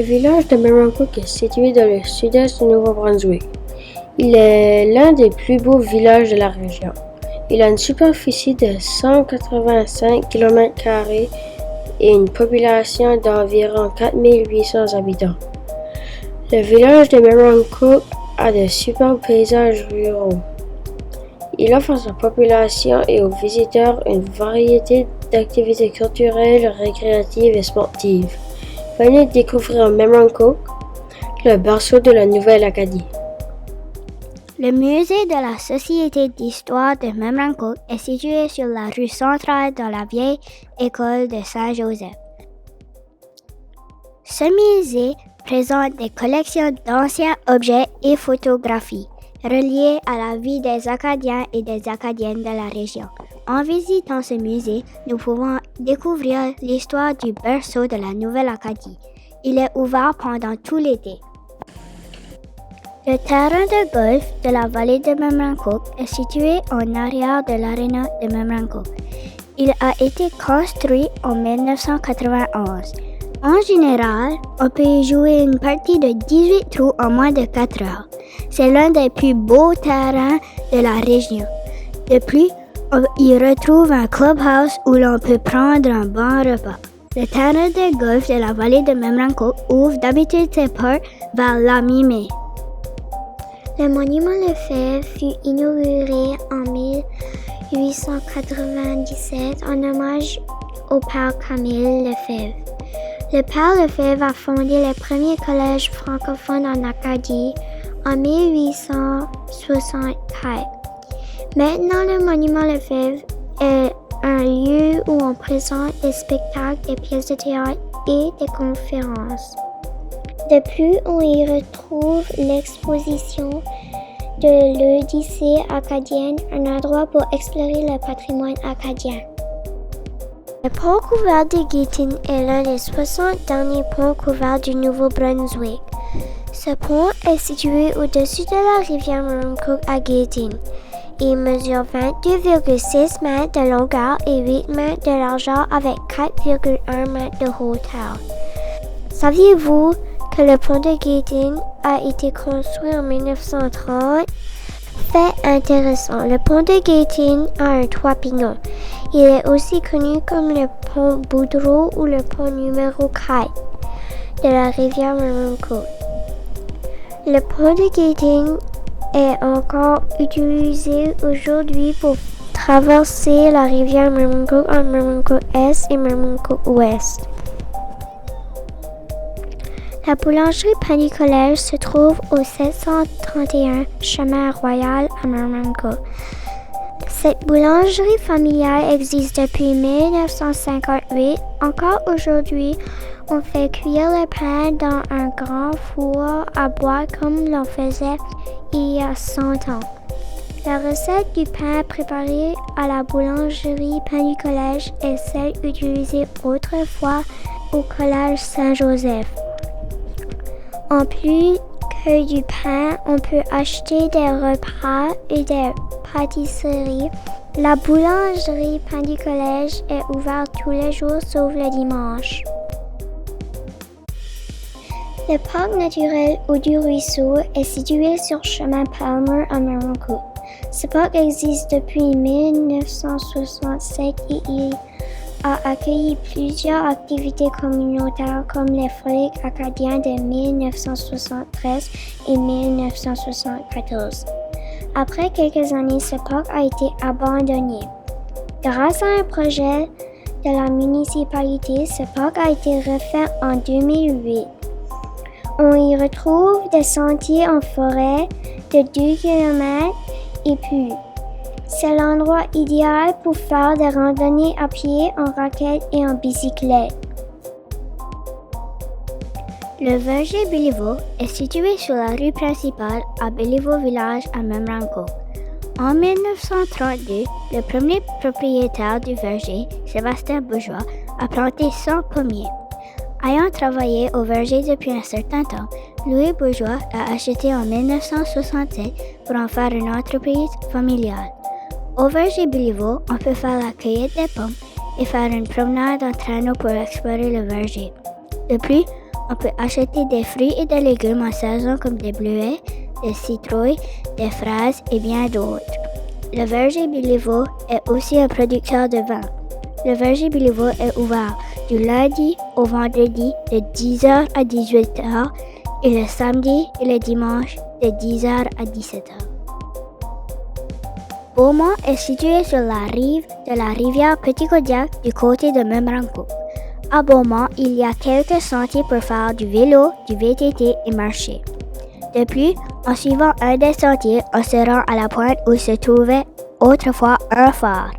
Le village de Marancook est situé dans le sud-est du Nouveau-Brunswick. Il est l'un des plus beaux villages de la région. Il a une superficie de 185 km² et une population d'environ 4800 habitants. Le village de Marancook a de superbes paysages ruraux. Il offre à sa population et aux visiteurs une variété d'activités culturelles, récréatives et sportives. Venez découvrir Marancook, le berceau de la Nouvelle-Acadie. Le musée de la Société d'histoire de Marancook est situé sur la rue centrale dans la vieille école de Saint-Joseph. Ce musée présente des collections d'anciens objets et photographies reliés à la vie des Acadiens et des Acadiennes de la région. En visitant ce musée, nous pouvons découvrir l'histoire du berceau de la Nouvelle-Acadie. Il est ouvert pendant tout l'été. Le terrain de golf de la vallée de Marancook est situé en arrière de l'aréna de Marancook. Il a été construit en 1991. En général, on peut y jouer une partie de 18 trous en moins de 4 heures. C'est l'un des plus beaux terrains de la région. De plus, on y retrouve un clubhouse où l'on peut prendre un bon repas. Le terrain de golf de la vallée de Marancook ouvre d'habitude ses portes vers la mi-mai. Le monument Lefebvre fut inauguré en 1897 en hommage au père Camille Lefebvre. Le père Lefebvre a fondé le premier collège francophone en Acadie en 1864. Maintenant, le monument Lefebvre est un lieu où on présente des spectacles, des pièces de théâtre et des conférences. De plus, on y retrouve l'exposition de l'Odyssée acadienne, un endroit pour explorer le patrimoine acadien. Le pont couvert de Gayton est l'un des 60 derniers ponts couverts du Nouveau-Brunswick. Ce pont est situé au-dessus de la rivière Marancook à Gayton. Il mesure 22,6 mètres de longueur et 8 mètres de largeur avec 4,1 mètres de hauteur. Saviez-vous que le pont de Gayton a été construit en 1930? Fait intéressant, le pont de Gayton a un toit pignon. Il est aussi connu comme le pont Boudreau ou le pont numéro 4 de la rivière Marancook. Le pont de Gayton est encore utilisé aujourd'hui pour traverser la rivière Marancook en Marancook Est et Marancook Ouest. La boulangerie Pain du Collège se trouve au 731 chemin Royal à Marancook. Cette boulangerie familiale existe depuis 1958. Encore aujourd'hui, on fait cuire le pain dans un grand four à bois comme l'on faisait il y a 100 ans. La recette du pain préparé à la boulangerie Pain du Collège est celle utilisée autrefois au Collège Saint-Joseph. En plus que du pain, on peut acheter des repas et des pâtisseries. La boulangerie Pain du Collège est ouverte tous les jours sauf le dimanche. Le parc naturel Eau du Ruisseau est situé sur chemin Palmer à Marancook. Ce parc existe depuis 1967 et il a accueilli plusieurs activités communautaires comme les Frolics acadiens de 1973 et 1974. Après quelques années, ce parc a été abandonné. Grâce à un projet de la municipalité, ce parc a été refait en 2008. On y retrouve des sentiers en forêt de 2 km et plus. C'est l'endroit idéal pour faire des randonnées à pied, en raquette et en bicyclette. Le verger Béliveau est situé sur la rue principale à Béliveau Village à Marancook. En 1932, le premier propriétaire du verger, Sébastien Bourgeois, a planté 100 pommiers. Ayant travaillé au verger depuis un certain temps, Louis Bourgeois a acheté en 1967 pour en faire une entreprise familiale. Au verger Béliveau, on peut faire la cueillette des pommes et faire une promenade en traîneau pour explorer le verger. De plus, on peut acheter des fruits et des légumes en saison comme des bleuets, des citrouilles, des fraises et bien d'autres. Le verger Béliveau est aussi un producteur de vin. Le verger Béliveau est ouvert du lundi au vendredi de 10h à 18h et le samedi et le dimanche de 10h à 17h. Beaumont est situé sur la rive de la rivière Petit-Kodiak du côté de Memramcook. À Beaumont, il y a quelques sentiers pour faire du vélo, du VTT et marcher. De plus, en suivant un des sentiers, on se rend à la pointe où se trouvait autrefois un phare.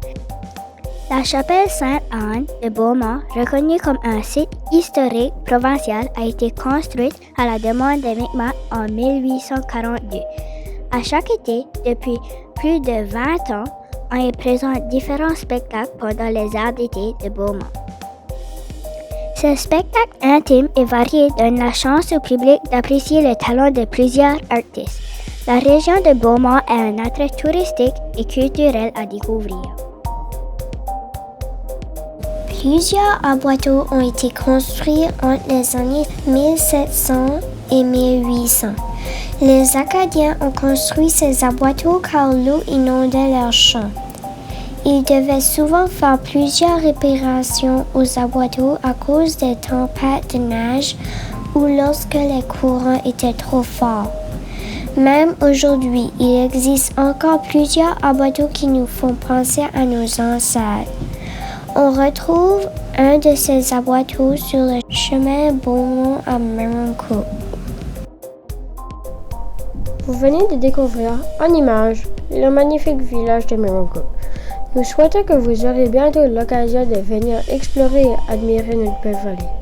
La chapelle Sainte-Anne de Beaumont, reconnue comme un site historique provincial, a été construite à la demande des Mi'kmaq en 1842. À chaque été, depuis plus de 20 ans, on y présente différents spectacles pendant les heures d'été de Beaumont. Ce spectacle intime et varié donne la chance au public d'apprécier le talent de plusieurs artistes. La région de Beaumont est un attrait touristique et culturel à découvrir. Plusieurs aboiteaux ont été construits entre les années 1700 et 1800. Les Acadiens ont construit ces aboiteaux car l'eau inondait leurs champs. Ils devaient souvent faire plusieurs réparations aux aboiteaux à cause des tempêtes de neige ou lorsque les courants étaient trop forts. Même aujourd'hui, il existe encore plusieurs aboiteaux qui nous font penser à nos ancêtres. On retrouve un de ces aboiteaux sur le chemin Beaumont à Memramcook. Vous venez de découvrir en images le magnifique village de Memramcook. Nous souhaitons que vous aurez bientôt l'occasion de venir explorer et admirer notre belle vallée.